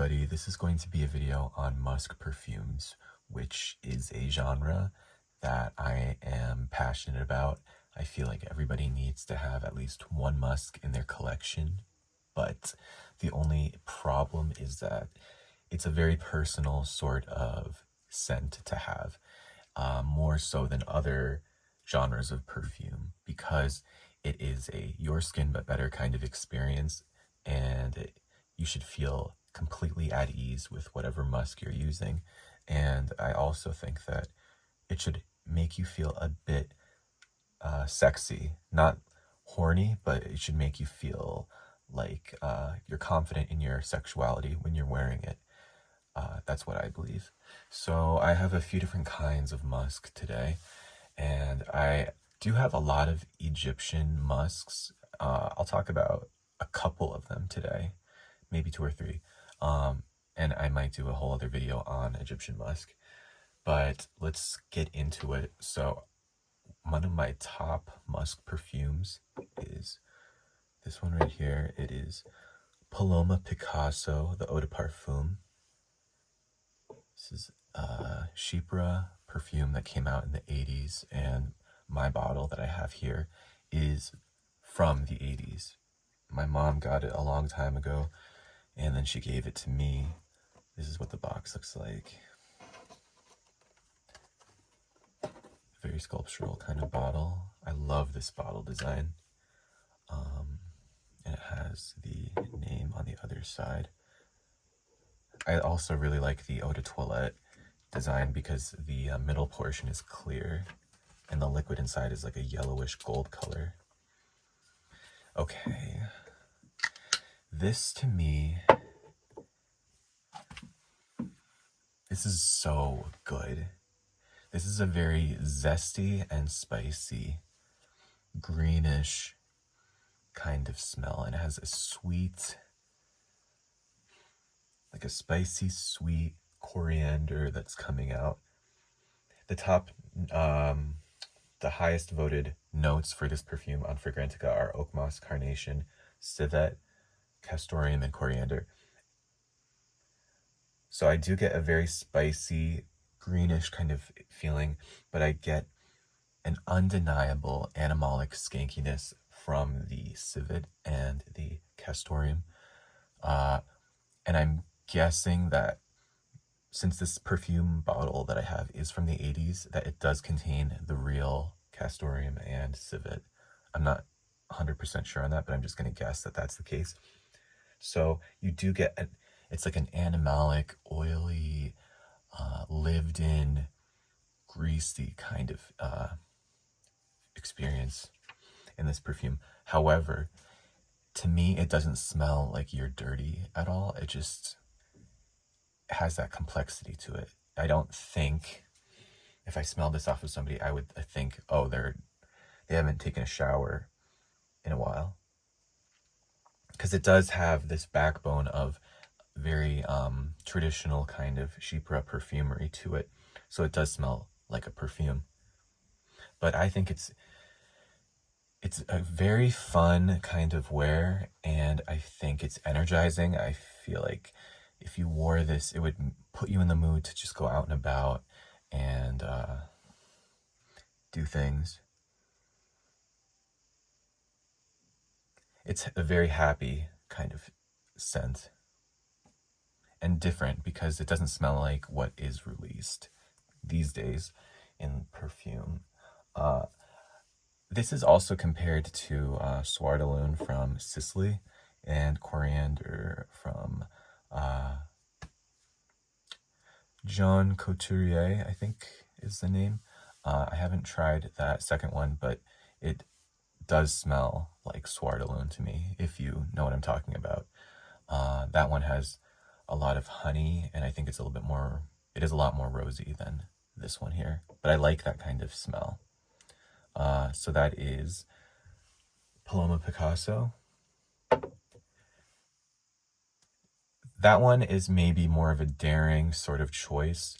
everybody, this is going to be a video on musk perfumes, which is a genre that I am passionate about. I feel like everybody needs to have at least one musk in their collection, but the only problem is that it's a very personal sort of scent to have, more so than other genres of perfume, because it is a your skin but better kind of experience, and you should feel completely at ease with whatever musk you're using. And I also think that it should make you feel a bit sexy, not horny, but it should make you feel like you're confident in your sexuality when you're wearing it. That's what I believe. So I have a few different kinds of musk today, and I do have a lot of Egyptian musks. I'll talk about a couple of them today, maybe two or three. And I might do a whole other video on Egyptian musk, but let's get into it. So one of my top musk perfumes is this one right here. It is Paloma Picasso, the Eau de Parfum. This is a Chypre perfume that came out in the 80s, and my bottle that I have here is from the 80s. My mom got it a long time ago, and then she gave it to me. This is what the box looks like. Very sculptural kind of bottle. I love this bottle design. And it has the name on the other side. I also really like the eau de toilette design because the middle portion is clear and the liquid inside is like a yellowish gold color. Okay. This to me, this is so good. This is a very zesty and spicy, greenish kind of smell, and it has a sweet, like a spicy, sweet coriander that's coming out. The top, the highest voted notes for this perfume on Fragrantica are oak moss, carnation, civet, castoreum, and coriander. So I do get a very spicy, greenish kind of feeling, but I get an undeniable animalic skankiness from the civet and the castoreum. And I'm guessing that since this perfume bottle that I have is from the 80s, that it does contain the real castoreum and civet. I'm not 100% sure on that, but I'm just going to guess that that's the case. So you do get, it's like an animalic, oily, lived in, greasy kind of experience in this perfume. However, to me, it doesn't smell like you're dirty at all. It just has that complexity to it. I don't think if I smelled this off of somebody, I would think, oh, they haven't taken a shower in a while. Because it does have this backbone of very traditional kind of Chypre perfumery to it. So it does smell like a perfume. But I think it's a very fun kind of wear, and I think it's energizing. I feel like if you wore this, it would put you in the mood to just go out and about and do things. It's a very happy kind of scent and different because it doesn't smell like what is released these days in perfume. This is also compared to Soir de Lune from Sicily and Coriander from Jean Couturier, I think is the name. I haven't tried that second one, but it does smell like Soir de Lune to me, if you know what I'm talking about. That one has a lot of honey, and I think it's a little bit more, it is a lot more rosy than this one here, but I like that kind of smell. So that is Paloma Picasso. That one is maybe more of a daring sort of choice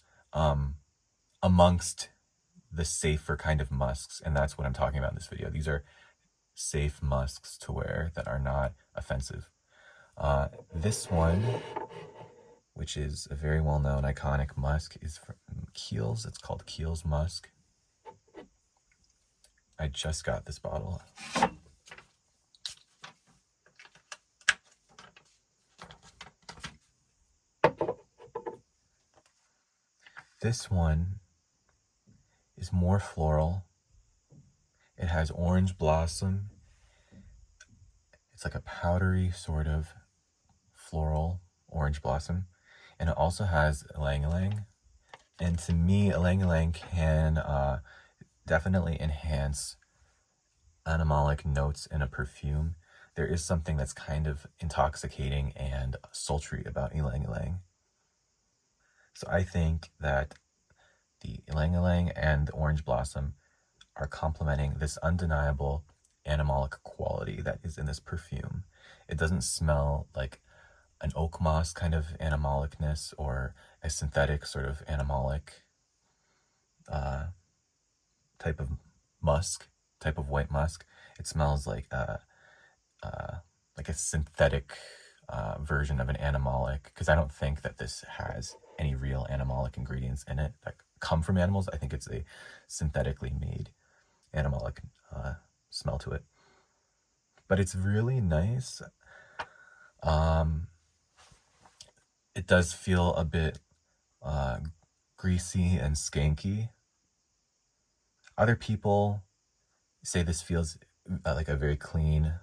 amongst the safer kind of musks, and that's what I'm talking about in this video. These are safe musks to wear that are not offensive. This one which is a very well-known iconic musk, is from Kiehls. It's called Kiehls Musk. I just got this bottle. This one is more floral. It has orange blossom. It's like a powdery sort of floral orange blossom. And it also has ylang-ylang. And to me, ylang-ylang can definitely enhance animalic notes in a perfume. There is something that's kind of intoxicating and sultry about ylang-ylang. So I think that the ylang-ylang and the orange blossom are complementing this undeniable animalic quality that is in this perfume. It doesn't smell like an oak moss kind of animalicness or a synthetic sort of animalic type of musk, type of white musk. It smells like a synthetic version of an animalic, because I don't think that this has any real animalic ingredients in it that come from animals. I think it's a synthetically made animalic smell to it. But it's really nice. It does feel a bit greasy and skanky. Other people say this feels like a very clean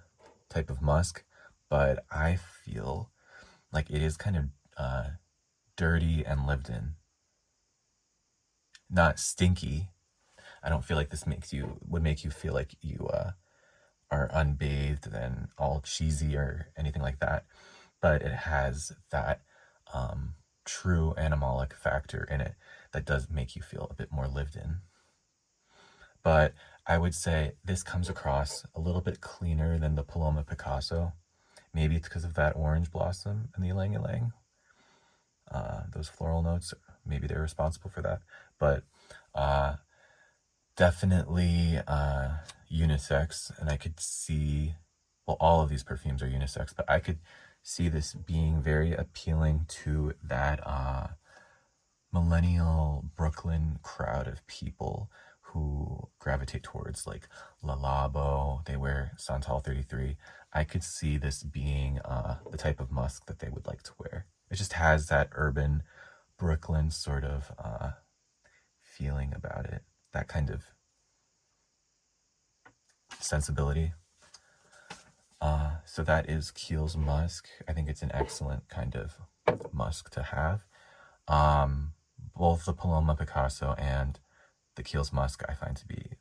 type of musk, but I feel like it is kind of dirty and lived in. Not stinky. I don't feel like this would make you feel like you are unbathed and all cheesy or anything like that. But it has that true animalic factor in it that does make you feel a bit more lived in. But I would say this comes across a little bit cleaner than the Paloma Picasso. Maybe it's because of that orange blossom and the ylang-ylang. Those floral notes, maybe they're responsible for that. But definitely unisex. And I could see, well, all of these perfumes are unisex, but I could see this being very appealing to that millennial Brooklyn crowd of people who gravitate towards like Le Labo. They wear Santal 33. I could see this being the type of musk that they would like to wear. It just has that urban Brooklyn sort of feeling about it, that kind of sensibility. So that is Kiehls Musk. I think it's an excellent kind of musk to have. Both the Paloma Picasso and the Kiehls Musk I find to be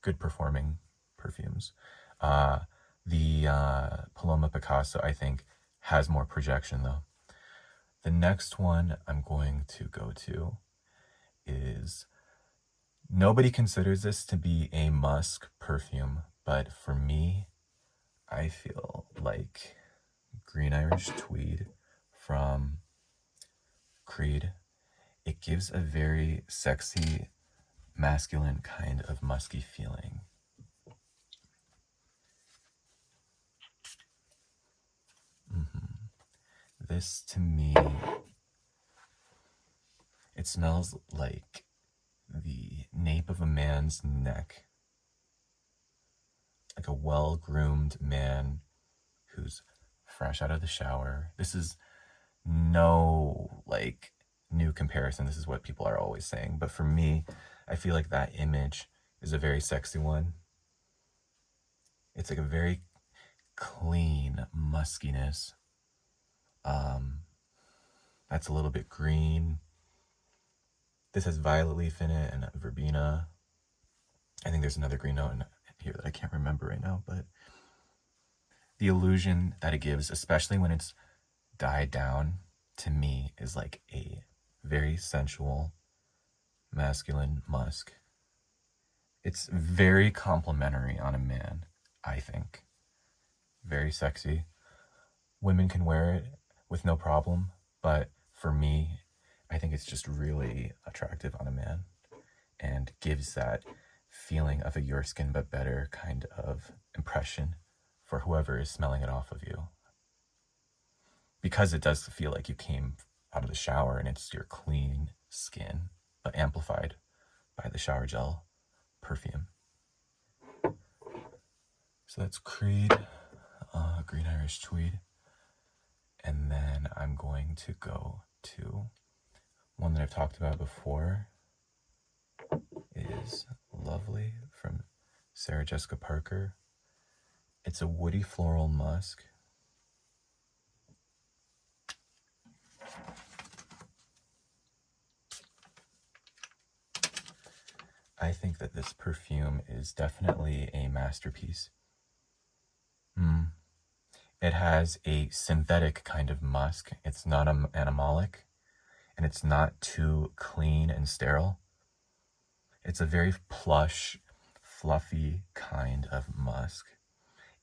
good performing perfumes. The Paloma Picasso, I think, has more projection though. The next one I'm going to go to is, nobody considers this to be a musk perfume, but for me, I feel like Green Irish Tweed from Creed. It gives a very sexy, masculine kind of musky feeling. This, to me, it smells like the nape of a man's neck. Like a well-groomed man who's fresh out of the shower. This is no, like, new comparison. This is what people are always saying. But for me, I feel like that image is a very sexy one. It's like a very clean muskiness. That's a little bit green. This has violet leaf in it and verbena. I think there's another green note in here that I can't remember right now, but the illusion that it gives, especially when it's died down, to me is like a very sensual, masculine musk. It's very complimentary on a man, I think. Very sexy. Women can wear it with no problem, but for me, I think it's just really attractive on a man and gives that feeling of a your skin but better kind of impression for whoever is smelling it off of you. because it does feel like you came out of the shower and it's your clean skin, but amplified by the shower gel perfume. So that's Creed, Green Irish Tweed. And then I'm going to go to one that I've talked about before. It is Lovely from Sarah Jessica Parker. It's a woody floral musk. I think that this perfume is definitely a masterpiece. It has a synthetic kind of musk. It's not animalic, and it's not too clean and sterile. It's a very plush, fluffy kind of musk.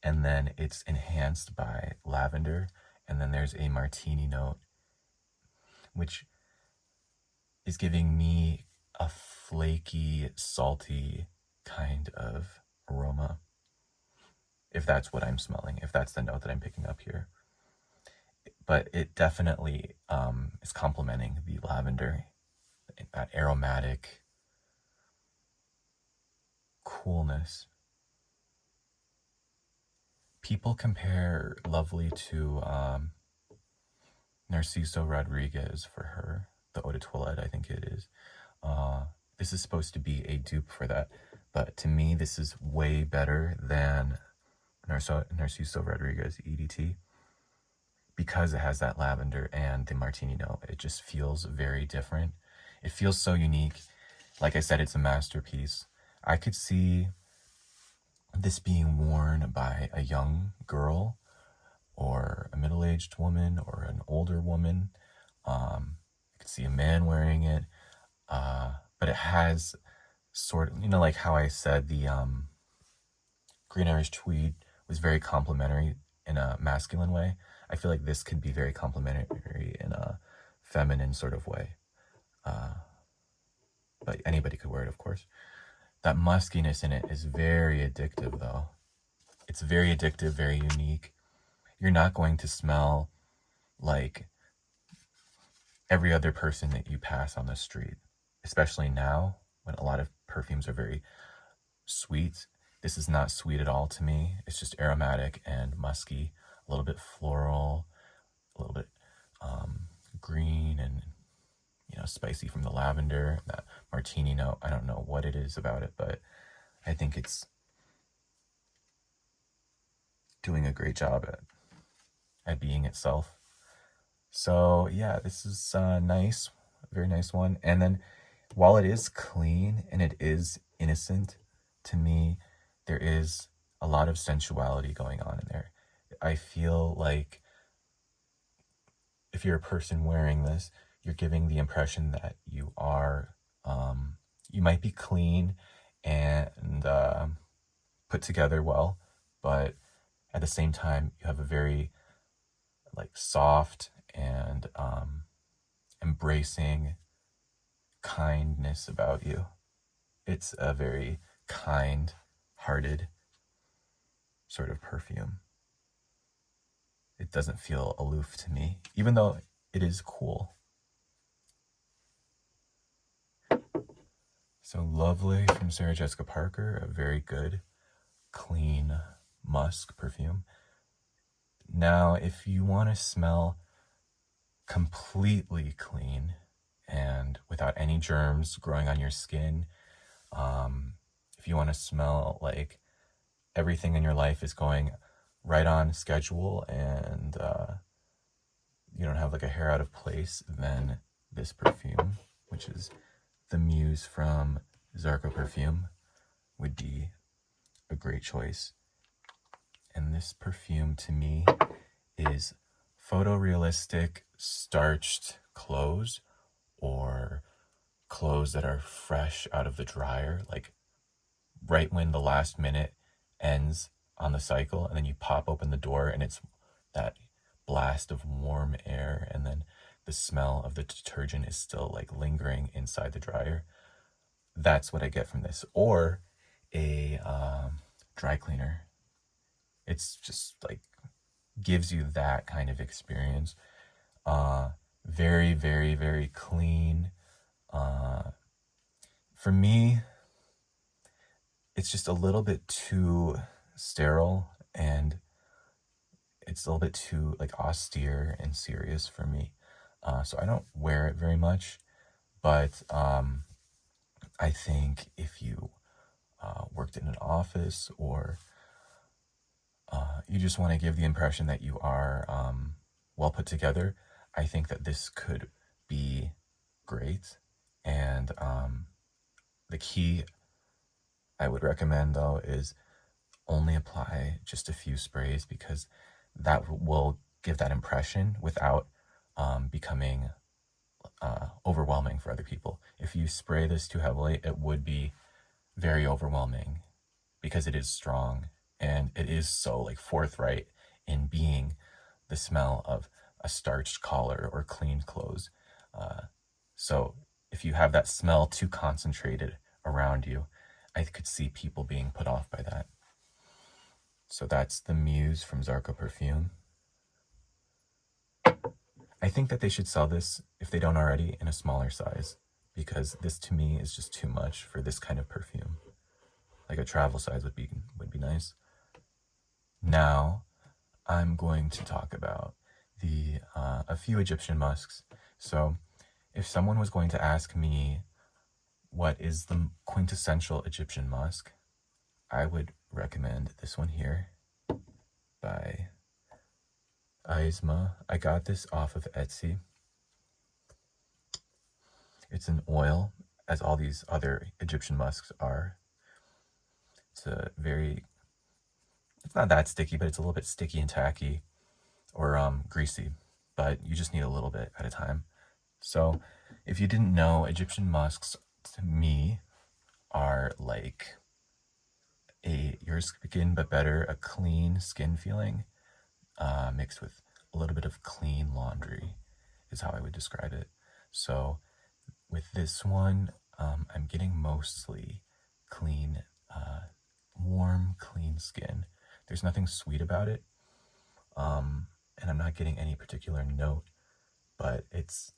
And then it's enhanced by lavender, and then there's a martini note, which is giving me a flaky, salty kind of aroma. If that's what I'm smelling, if that's the note that I'm picking up here. But it definitely is complementing the lavender, that aromatic coolness. People compare Lovely to Narciso Rodriguez for her, the Eau de Toilette, I think it is. This is supposed to be a dupe for that, but to me, this is way better than Narciso Rodriguez EDT because it has that lavender and the martini note. It just feels very different. It feels so unique. Like I said, it's a masterpiece. I could see this being worn by a young girl or a middle-aged woman or an older woman. I could see a man wearing it, but it has sort of, like how I said the Green Irish Tweed was very complimentary in a masculine way. I feel like this could be very complimentary in a feminine sort of way. But anybody could wear it, of course. That muskiness in it is very addictive, though. It's very addictive, very unique. You're not going to smell like every other person that you pass on the street, especially now when a lot of perfumes are very sweet. This is not sweet at all to me. It's just aromatic and musky, a little bit floral, a little bit green and spicy from the lavender, that martini note. I don't know what it is about it, but I think it's doing a great job at being itself. So yeah, this is nice, a very nice one. And then while it is clean and it is innocent, to me, there is a lot of sensuality going on in there. I feel like if you're a person wearing this, you're giving the impression that you are, you might be clean and put together well, but at the same time, you have a very soft and embracing kindness about you. It's a very kind-hearted sort of perfume. It doesn't feel aloof to me, even though it is cool. So Lovely from Sarah Jessica Parker, a very good, clean musk perfume. Now, if you want to smell completely clean and without any germs growing on your skin, if you want to smell like everything in your life is going right on schedule and you don't have a hair out of place, then this perfume, which is the Muse from Zarco Perfume, would be a great choice. And this perfume to me is photorealistic starched clothes, or clothes that are fresh out of the dryer, right when the last minute ends on the cycle, and then you pop open the door and it's that blast of warm air, and then the smell of the detergent is still lingering inside the dryer. That's what I get from this. Or a dry cleaner. It's just gives you that kind of experience. Very, very, very clean. For me, it's just a little bit too sterile, and it's a little bit too like austere and serious for me. So I don't wear it very much, but I think if you worked in an office, or you just want to give the impression that you are well put together, I think that this could be great. And the key I would recommend, though, is only apply just a few sprays, because that will give that impression without becoming overwhelming for other people. If you spray this too heavily, it would be very overwhelming, because it is strong and it is so like forthright in being the smell of a starched collar or cleaned clothes. So if you have that smell too concentrated around you, I could see people being put off by that. So that's the Muse from Zarco Perfume. I think that they should sell this, if they don't already, in a smaller size, because this to me is just too much for this kind of perfume. Like a travel size would be nice. Now, I'm going to talk about a few Egyptian musks. So, if someone was going to ask me what is the quintessential Egyptian musk, I would recommend this one here by Aizma. I got this off of Etsy. It's an oil, as all these other Egyptian musks are. It's not that sticky, but it's a little bit sticky and tacky, or greasy, but you just need a little bit at a time. So if you didn't know, Egyptian musks to me are like your skin but better, a clean skin feeling, mixed with a little bit of clean laundry is how I would describe it. So with this one, I'm getting mostly clean, warm, clean skin. There's nothing sweet about it, and I'm not getting any particular note, but it's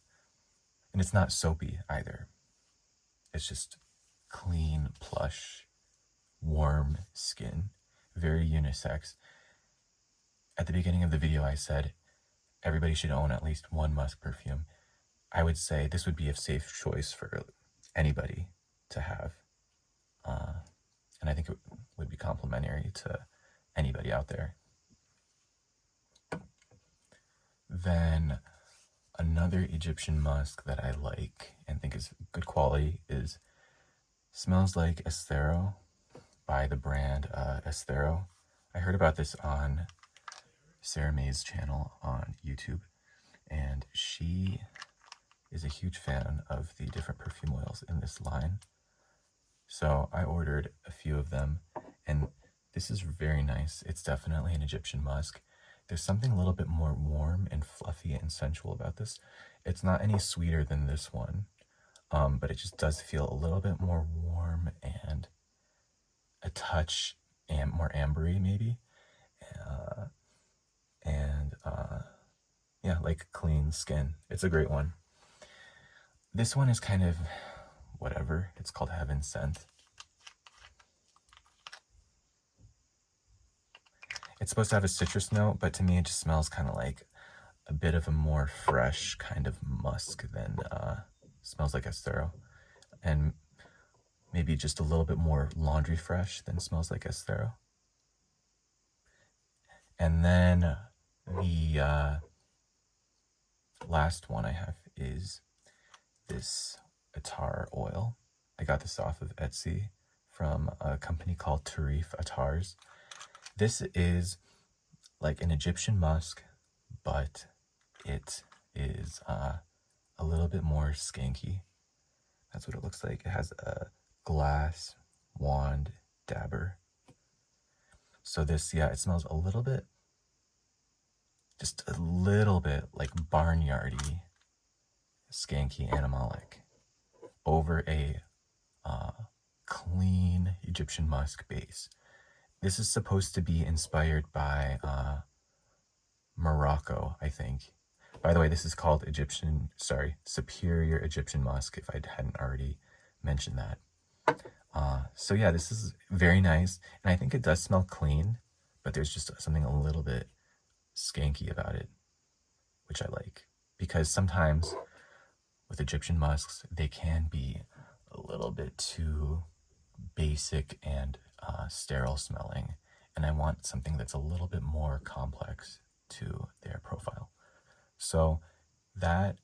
not soapy either. It's just clean, plush, warm skin, very unisex. At the beginning of the video, I said everybody should own at least one musk perfume. I would say this would be a safe choice for anybody to have. And I think it would be complimentary to anybody out there. Then another Egyptian musk that I like and think is good quality smells like Esthero by the brand Esthero. I heard about this on Sarah May's channel on YouTube, and she is a huge fan of the different perfume oils in this line. So I ordered a few of them, and this is very nice. It's definitely an Egyptian musk. There's something a little bit more warm and fluffy and sensual about this. It's not any sweeter than this one, but it just does feel a little bit more warm and a touch more ambery maybe. Yeah, like clean skin. It's a great one. This one is kind of whatever. It's called Heaven Sent. It's supposed to have a citrus note, but to me it just smells kind of like a bit of a more fresh kind of musk than smells like Esthero, and maybe just a little bit more laundry fresh than smells like Esthero. And then the last one I have is this Attar oil. I got this off of Etsy from a company called Tarife Attars. This is like an Egyptian musk, but it is a little bit more skanky. That's what it looks like. It has a glass wand dabber. So this, yeah, it smells a little bit, just a little bit like barnyardy, skanky, animalic, over a clean Egyptian musk base. This is supposed to be inspired by Morocco, I think. By the way, this is called Superior Egyptian Musk, if I hadn't already mentioned that. So yeah, this is very nice, and I think it does smell clean, but there's just something a little bit skanky about it, which I like. Because sometimes with Egyptian musks, they can be a little bit too basic and sterile smelling, and I want something that's a little bit more complex to their profile. So that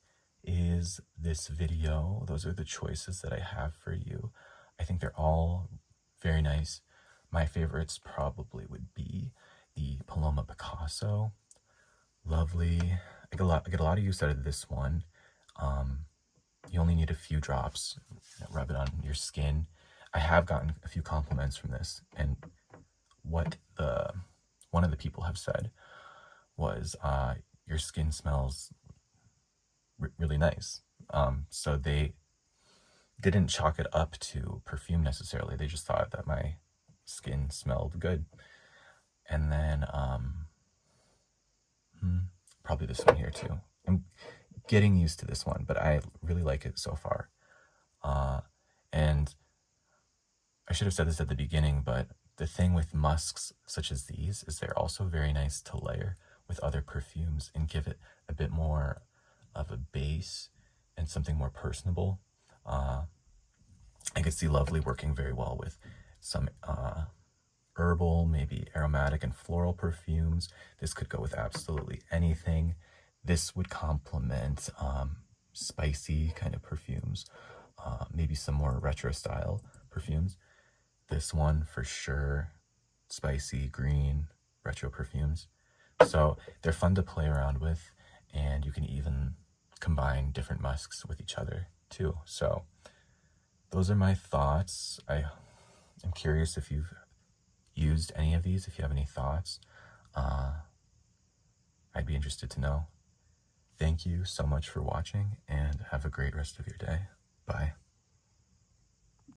is this video. Those are the choices that I have for you. I think they're all very nice. My favorites probably would be the Paloma Picasso. Lovely. I get a lot of use out of this one. You only need a few drops. Rub it on your skin. I have gotten a few compliments from this, and what one of the people have said was, your skin smells really nice. So they didn't chalk it up to perfume necessarily. They just thought that my skin smelled good. And then probably this one here too. I'm getting used to this one, but I really like it so far. And I should have said this at the beginning, but the thing with musks such as these is they're also very nice to layer with other perfumes and give it a bit more of a base and something more personable. I could see Lovely working very well with some herbal, maybe aromatic and floral perfumes. This could go with absolutely anything. This would complement spicy kind of perfumes, maybe some more retro style perfumes. This one for sure, spicy, green, retro perfumes. So they're fun to play around with, and you can even combine different musks with each other too. So those are my thoughts. I'm curious if you've used any of these, if you have any thoughts. I'd be interested to know. Thank you so much for watching, and have a great rest of your day. Bye.